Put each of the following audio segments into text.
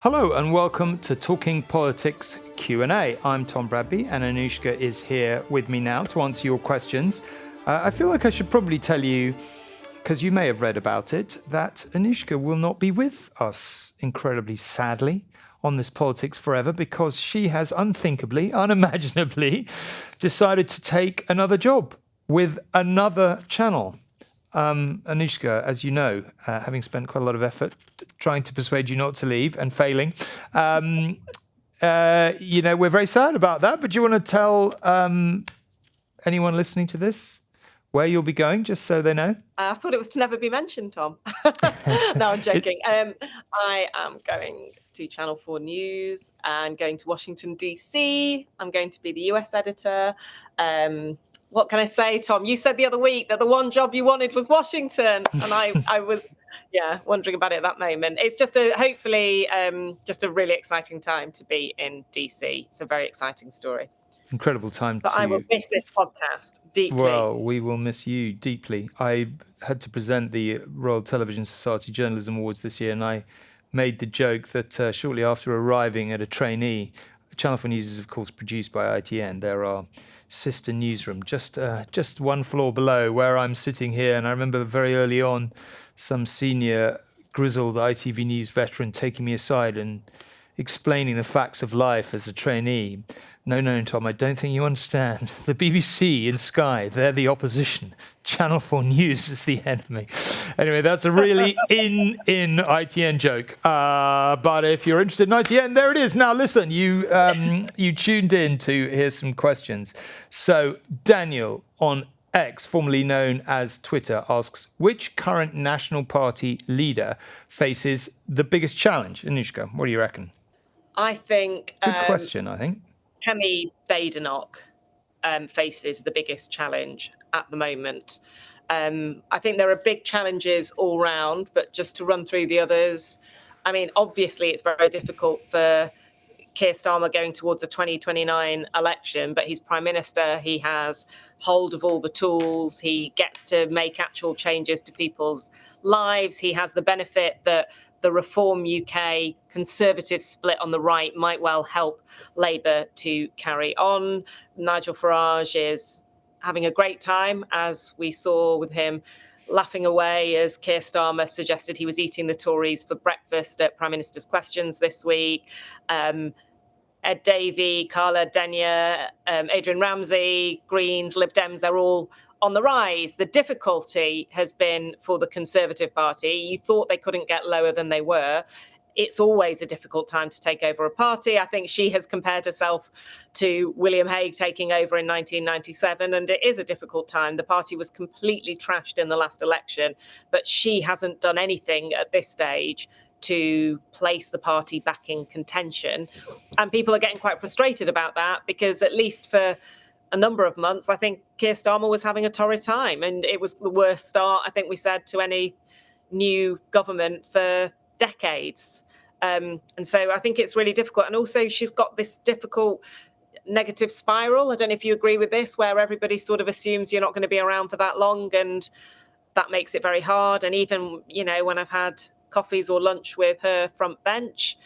Hello and welcome to Talking Politics Q&A. I'm Tom Bradby and Anushka is here with me now to answer your questions. I feel like I should probably tell you, because you may have read about it, that Anushka will not be with us, incredibly sadly, on this Politics Forever because she has unthinkably, unimaginably decided to take another job with another channel. Anushka, as you know, having spent quite a lot of effort trying to persuade you not to leave and failing, we're very sad about that. But do you want to tell anyone listening to this where you'll be going, just so they know? I thought it was to never be mentioned, Tom. No, I'm joking. I am going to Channel 4 News and going to Washington, D.C. I'm going to be the US editor. What can I say, Tom? You said the other week that the one job you wanted was Washington. And I was, wondering about it at that moment. It's just hopefully just a really exciting time to be in DC. It's a very exciting story. Incredible time But I will miss this podcast deeply. Well, we will miss you deeply. I had to present the Royal Television Society Journalism Awards this year, and I made the joke that shortly after arriving at a trainee, Channel 4 News is, of course, produced by ITN. There are sister newsroom just one floor below where I'm sitting here. And I remember very early on some senior grizzled ITV News veteran taking me aside and explaining the facts of life as a trainee. No, Tom, I don't think you understand. The BBC and Sky, they're the opposition. Channel 4 News is the enemy. Anyway, that's a really in ITN joke. But if you're interested in ITN, there it is. Now, listen, you tuned in to hear some questions. So Daniel on X, formerly known as Twitter, asks, which current National Party leader faces the biggest challenge? Anushka, what do you reckon? I think... Good question, I think. Kemi Badenoch faces the biggest challenge at the moment. I think there are big challenges all round, but just to run through the others, I mean, obviously it's very difficult for Keir Starmer going towards a 2029 election, but he's Prime Minister, he has hold of all the tools, he gets to make actual changes to people's lives, he has the benefit that the Reform UK Conservative split on the right might well help Labour to carry on. Nigel Farage is having a great time, as we saw with him laughing away as Keir Starmer suggested he was eating the Tories for breakfast at Prime Minister's Questions this week. Ed Davey, Carla Denyer, Adrian Ramsey, Greens, Lib Dems, they're all on the rise. The difficulty has been for the Conservative Party. You thought they couldn't get lower than they were. It's always a difficult time to take over a party. I think she has compared herself to William Hague taking over in 1997, and it is a difficult time. The party was completely trashed in the last election, but she hasn't done anything at this stage to place the party back in contention. And people are getting quite frustrated about that because at least for a number of months, I think Keir Starmer was having a torrid time, and it was the worst start, I think we said, to any new government for decades. And so I think it's really difficult. And also she's got this difficult negative spiral. I don't know if you agree with this, where everybody sort of assumes you're not going to be around for that long, and that makes it very hard. And even, when I've had coffees or lunch with her front bench,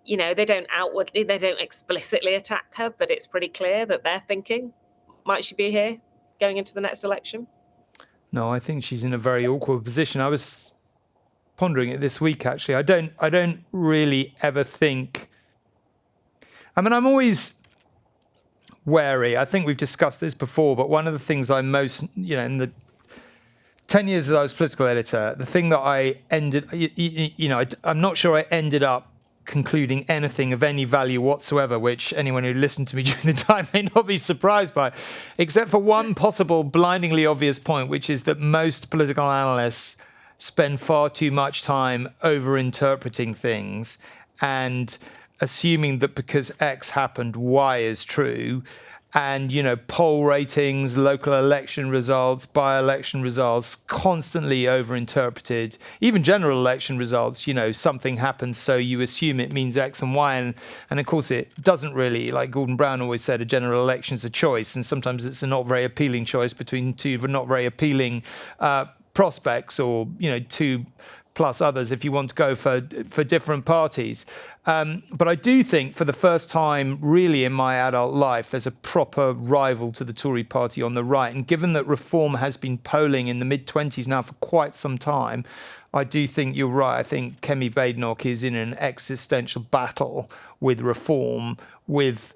they don't explicitly attack her, but it's pretty clear that they're thinking, might she be here going into the next election? No, I think she's in a very awkward position. I was pondering it this week, actually. I don't really ever think... I'm always wary. I think we've discussed this before, but one of the things I most, in the 10 years as I was political editor, the thing that I I'm not sure I ended up concluding anything of any value whatsoever, which anyone who listened to me during the time may not be surprised by, except for one possible blindingly obvious point, which is that most political analysts spend far too much time over-interpreting things and assuming that because X happened, Y is true. And, poll ratings, local election results, by-election results, constantly over-interpreted. Even general election results, something happens, so you assume it means X and Y. And of course, it doesn't really. Like Gordon Brown always said, a general election is a choice. And sometimes it's a not very appealing choice between two not very appealing prospects, or, two plus others if you want to go for different parties. But I do think for the first time really in my adult life, there's a proper rival to the Tory party on the right. And given that Reform has been polling in the mid-20s now for quite some time, I do think you're right. I think Kemi Badenoch is in an existential battle with Reform, with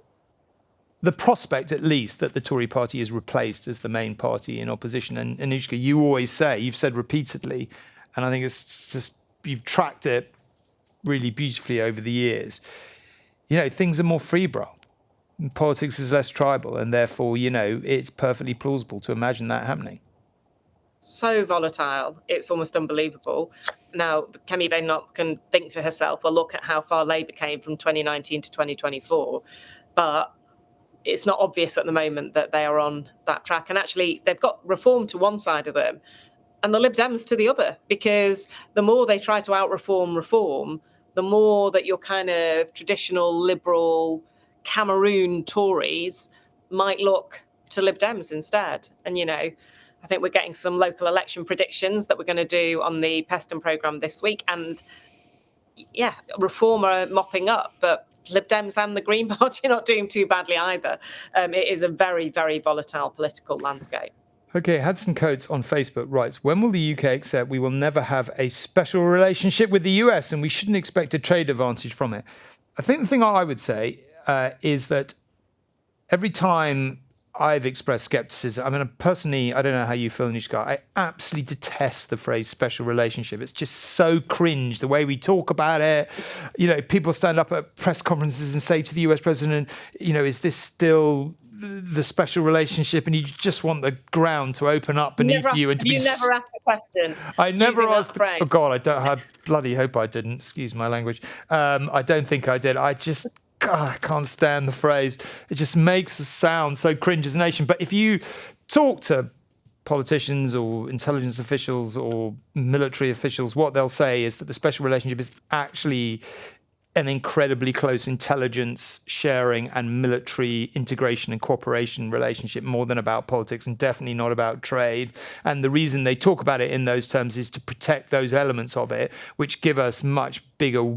the prospect, at least, that the Tory party is replaced as the main party in opposition. And Anushka, you always say, you've said repeatedly, and I think it's just, you've tracked it really beautifully over the years. Things are more febrile. Politics is less tribal, and therefore, it's perfectly plausible to imagine that happening. So volatile, it's almost unbelievable. Now, Kemi Badenoch can think to herself, well, look at how far Labour came from 2019 to 2024. But it's not obvious at the moment that they are on that track. And actually, they've got Reform to one side of them and the Lib Dems to the other, because the more they try to out-reform Reform, the more that your kind of traditional liberal Cameroon Tories might look to Lib Dems instead. And, I think we're getting some local election predictions that we're going to do on the Peston programme this week. And yeah, Reform are mopping up, but Lib Dems and the Green Party are not doing too badly either. It is a very, very volatile political landscape. Okay, Hudson Coates on Facebook writes, when will the UK accept we will never have a special relationship with the US and we shouldn't expect a trade advantage from it? I think the thing I would say is that every time I've expressed skepticism, I mean, personally, I don't know how you feel, Anushka, I absolutely detest the phrase special relationship. It's just so cringe, the way we talk about it. People stand up at press conferences and say to the US president, is this still the special relationship, and you just want the ground to open up beneath you and to be. You never asked the question. I never asked. Oh God, I bloody hope I didn't. Excuse my language. I don't think I did. I can't stand the phrase. It just makes us sound so cringe as a nation. But if you talk to politicians or intelligence officials or military officials, what they'll say is that the special relationship is actually an incredibly close intelligence sharing and military integration and cooperation relationship, more than about politics, and definitely not about trade. And the reason they talk about it in those terms is to protect those elements of it, which give us much bigger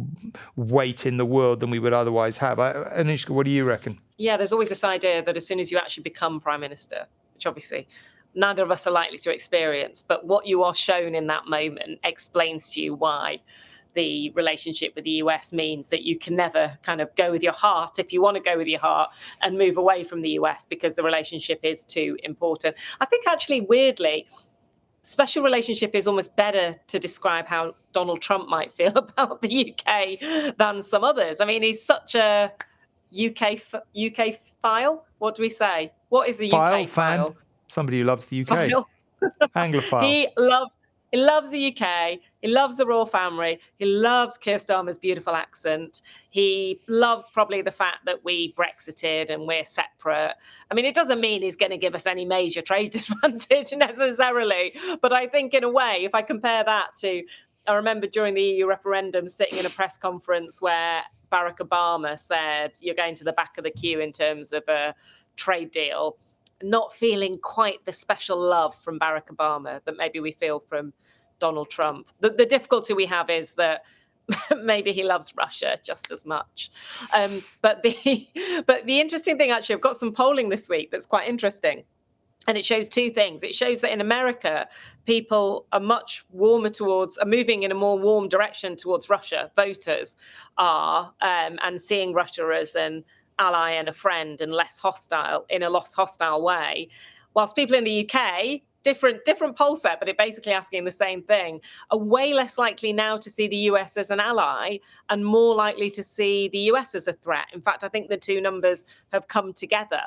weight in the world than we would otherwise have. Anushka, what do you reckon? Yeah, there's always this idea that as soon as you actually become Prime Minister, which obviously neither of us are likely to experience, but what you are shown in that moment explains to you why the relationship with the US means that you can never kind of go with your heart, if you want to go with your heart, and move away from the US because the relationship is too important. I think actually, weirdly, special relationship is almost better to describe how Donald Trump might feel about the UK than some others. I mean, he's such a UK file. What do we say? What is a UK file? Somebody who loves the UK. Anglophile. He loves the UK. He loves the royal family. He loves Keir Starmer's beautiful accent. He loves probably the fact that we Brexited and we're separate. I mean, it doesn't mean he's going to give us any major trade advantage necessarily. But I think in a way, if I compare that to, I remember during the EU referendum sitting in a press conference where Barack Obama said, you're going to the back of the queue in terms of a trade deal, not feeling quite the special love from Barack Obama that maybe we feel from Donald Trump. The difficulty we have is that maybe he loves Russia just as much. But the interesting thing, actually, I've got some polling this week that's quite interesting. And it shows two things. It shows that in America, people are much warmer are moving in a more warm direction towards Russia. Voters are, and seeing Russia as an ally and a friend and less hostile, in a less hostile way. Whilst people in the UK, different poll set, but it basically asking the same thing, are way less likely now to see the US as an ally and more likely to see the US as a threat. In fact, I think the two numbers have come together.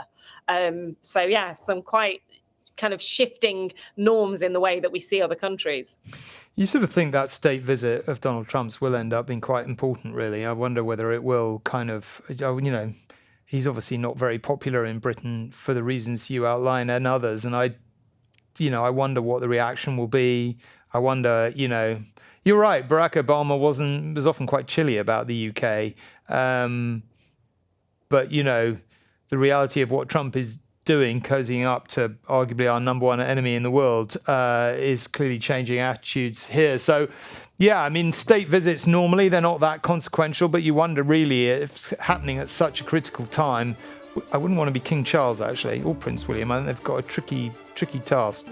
So yeah, some quite kind of shifting norms in the way that we see other countries. You sort of think that state visit of Donald Trump's will end up being quite important, really. I wonder whether it will kind of, he's obviously not very popular in Britain for the reasons you outline and others. And I wonder what the reaction will be. I wonder, you're right. Barack Obama was often quite chilly about the UK. But, the reality of what Trump is doing, cozying up to arguably our number one enemy in the world, is clearly changing attitudes here. So, yeah, I mean, state visits normally, they're not that consequential, but you wonder really if it's happening at such a critical time. I wouldn't want to be King Charles, actually, or Prince William. I think they've got a tricky task.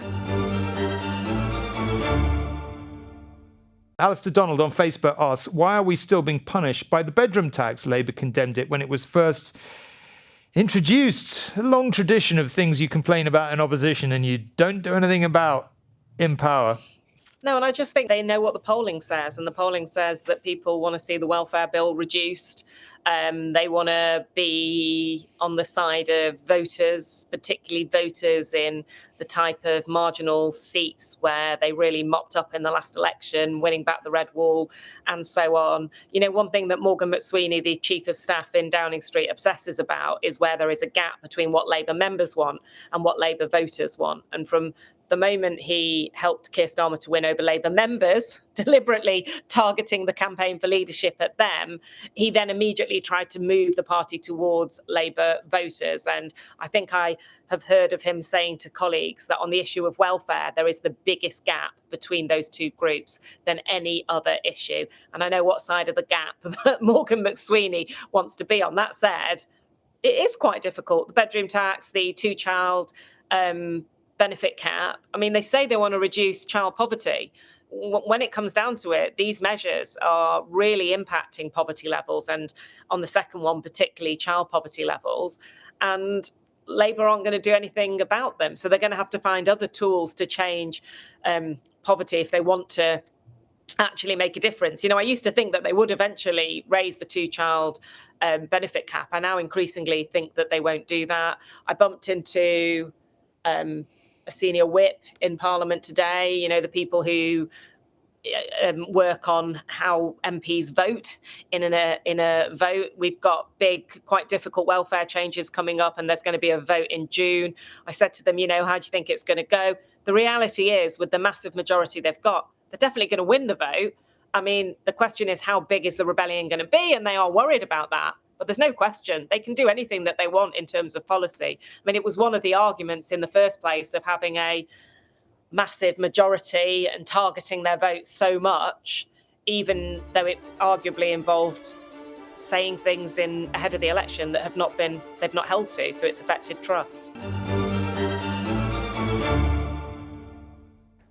Alistair Donald on Facebook asks, why are we still being punished by the bedroom tax? Labour condemned it when it was first introduced. A long tradition of things you complain about in opposition and you don't do anything about in power. No, and I just think they know what the polling says, and the polling says that people want to see the welfare bill reduced. They want to be on the side of voters, particularly voters in the type of marginal seats where they really mopped up in the last election, winning back the red wall and so on. You know, one thing that Morgan McSweeney, the Chief of Staff in Downing Street, obsesses about is where there is a gap between what Labour members want and what Labour voters want. And from the moment he helped Keir Starmer to win over Labour members, deliberately targeting the campaign for leadership at them, he then immediately tried to move the party towards Labour voters. And I think I have heard of him saying to colleagues that on the issue of welfare, there is the biggest gap between those two groups than any other issue. And I know what side of the gap that Morgan McSweeney wants to be on. That said, it is quite difficult. The bedroom tax, the two-child benefit cap. I mean, they say they want to reduce child poverty. When it comes down to it, these measures are really impacting poverty levels, and on the second one, particularly child poverty levels. And Labour aren't going to do anything about them. So they're going to have to find other tools to change poverty if they want to actually make a difference. You know, I used to think that they would eventually raise the two-child benefit cap. I now increasingly think that they won't do that. I bumped into a senior whip in Parliament today, you know, the people who work on how MPs vote in a vote. We've got big, quite difficult welfare changes coming up, and there's going to be a vote in June. I said to them, you know, how do you think it's going to go? The reality is, with the massive majority they've got, they're definitely going to win the vote. I mean, the question is, how big is the rebellion going to be? And they are worried about that. But there's no question they can do anything that they want in terms of policy. I mean, it was one of the arguments in the first place of having a massive majority and targeting their votes so much, even though it arguably involved saying things ahead of the election that they've not held to. So it's affected trust.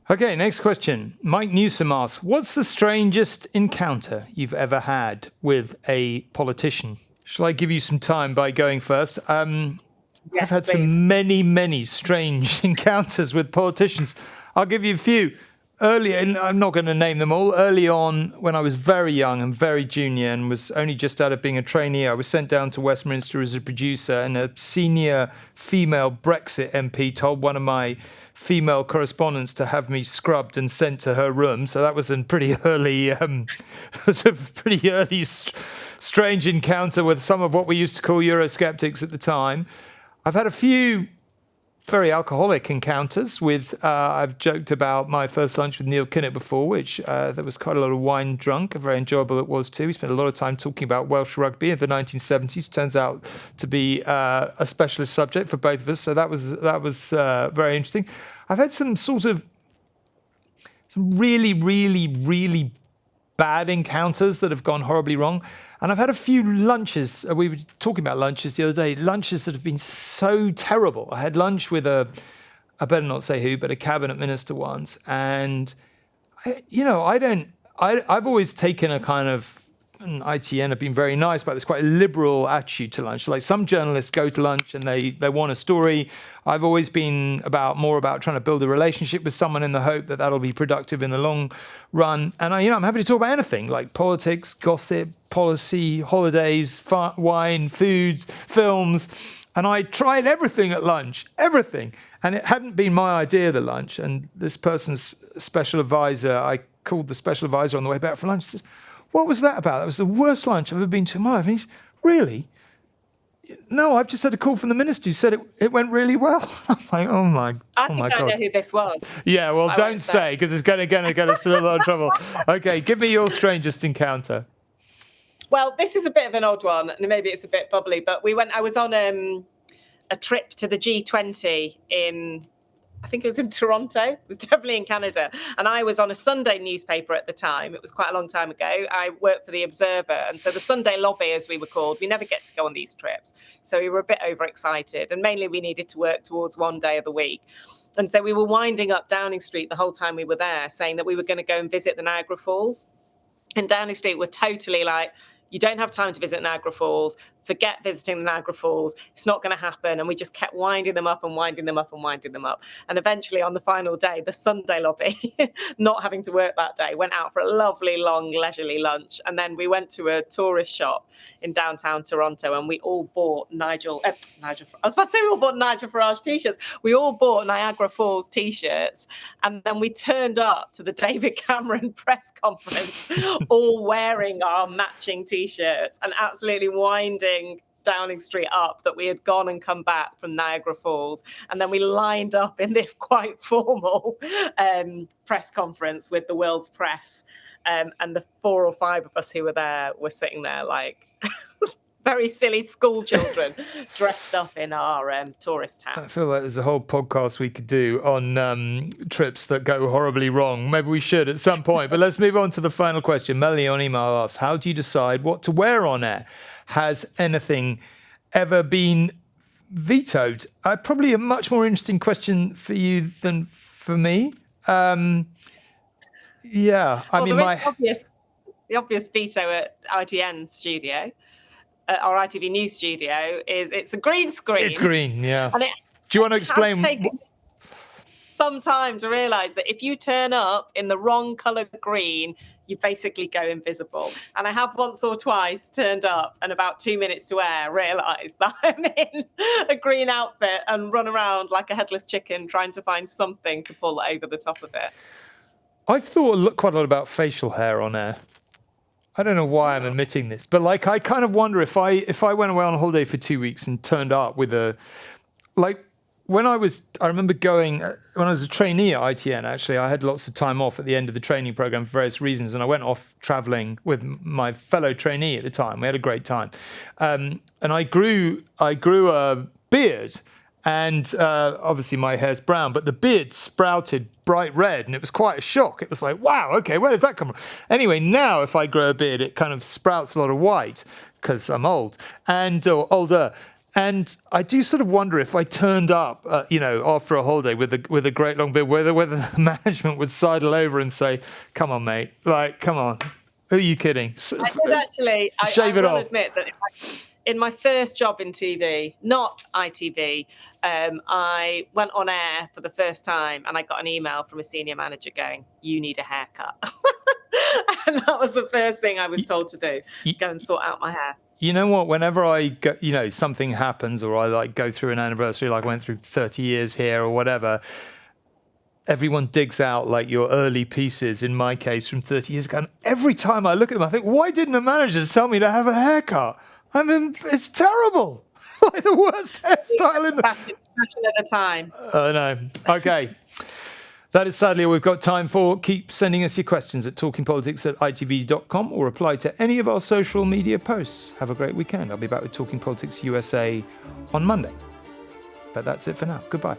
Okay, next question. Mike Newsom asks, what's the strangest encounter you've ever had with a politician? Shall I give you some time by going first? Yes, I've had please. some many strange encounters with politicians. I'll give you a few. Early, and I'm not going to name them all. Early on, when I was very young and very junior and was only just out of being a trainee, I was sent down to Westminster as a producer, and a senior female Brexit MP told one of my female correspondents to have me scrubbed and sent to her room. So that was a pretty early, strange encounter with some of what we used to call Eurosceptics at the time. I've had a few very alcoholic encounters with, I've joked about my first lunch with Neil Kinnock before, which there was quite a lot of wine drunk, and very enjoyable it was too. We spent a lot of time talking about Welsh rugby in the 1970s. Turns out to be a specialist subject for both of us, so that was very interesting. I've had some really bad encounters that have gone horribly wrong. And I've had a few lunches. We were talking about lunches the other day. Lunches that have been so terrible. I had lunch with I better not say who, but a cabinet minister once. And, I've always taken a kind of, and ITN have been very nice about this, quite a liberal attitude to lunch. Like some journalists go to lunch and they want a story. I've always been more about trying to build a relationship with someone in the hope that that'll be productive in the long run. And I'm happy to talk about anything like politics, gossip, policy, holidays, wine, foods, films. And I tried everything at lunch, everything. And it hadn't been my idea, the lunch. And this person's special advisor, I called the special advisor on the way back from lunch. I said, what was that about? That was the worst lunch I've ever been to in my life. And he's, really? No, I've just had a call from the minister who said it went really well. I'm like, oh my God. I think I know who this was. Yeah, well, don't say, because it's going to get us in a lot of trouble. Okay, give me your strangest encounter. Well, this is a bit of an odd one, and maybe it's a bit bubbly, but I was on a trip to the G20 in, I think it was in Toronto. It was definitely in Canada. And I was on a Sunday newspaper at the time. It was quite a long time ago. I worked for the Observer. And so the Sunday lobby, as we were called, we never get to go on these trips. So we were a bit overexcited. And mainly we needed to work towards one day of the week. And so we were winding up Downing Street the whole time we were there, saying that we were going to go and visit the Niagara Falls. And Downing Street were totally like, you don't have time to visit Niagara Falls. Forget visiting the Niagara Falls. It's not going to happen. And we just kept winding them up and winding them up and winding them up. And eventually on the final day, the Sunday lobby, not having to work that day, went out for a lovely, long, leisurely lunch. And then we went to a tourist shop in downtown Toronto and we all bought Nigel Farage t-shirts. We all bought Niagara Falls t-shirts. And then we turned up to the David Cameron press conference, all wearing our matching t-shirts and absolutely winding Downing Street up that we had gone and come back from Niagara Falls. And then we lined up in this quite formal press conference with the world's press. And the 4 or 5 of us who were there were sitting there like very silly school children dressed up in our tourist town. I feel like there's a whole podcast we could do on trips that go horribly wrong. Maybe we should at some point. But let's move on to the final question. Melanie on email asks, how do you decide what to wear on air? Has anything ever been vetoed? Probably a much more interesting question for you than for me. The obvious veto at ITN studio, our ITV News studio, is it's a green screen. It's green, yeah. And do you want to explain? Has taken some time to realise that if you turn up in the wrong colour green, you basically go invisible. And I have once or twice turned up and about 2 minutes to air realised that I'm in a green outfit and run around like a headless chicken trying to find something to pull over the top of it. I've thought quite a lot about facial hair on air. I don't know why I'm admitting this, but like I kind of wonder if I went away on holiday for 2 weeks and turned up with I remember going, when I was a trainee at ITN, actually, I had lots of time off at the end of the training program for various reasons. And I went off traveling with my fellow trainee at the time. We had a great time. And I grew a beard, and obviously my hair's brown, but the beard sprouted bright red, and it was quite a shock. It was like, wow, okay, where does that come from? Anyway, now if I grow a beard, it kind of sprouts a lot of white because I'm old or older. And I do sort of wonder if I turned up, after a holiday with a great long beard, whether the management would sidle over and say, "Come on, mate, come on, who are you kidding?" I did actually. Shave it off. I will admit that in my first job in TV, not ITV, I went on air for the first time, and I got an email from a senior manager going, "You need a haircut," and that was the first thing I was told to do: go and sort out my hair. You know what? Whenever I go, something happens, or I go through an anniversary, like I went through 30 years here or whatever, everyone digs out your early pieces, in my case, from 30 years ago. And every time I look at them, I think, why didn't a manager tell me to have a haircut? I mean, it's terrible. Like the worst hairstyle in the... Fashion at a time. I know. Okay. That is sadly all we've got time for. Keep sending us your questions at talkingpolitics@itv.com or reply to any of our social media posts. Have a great weekend. I'll be back with Talking Politics USA on Monday. But that's it for now. Goodbye.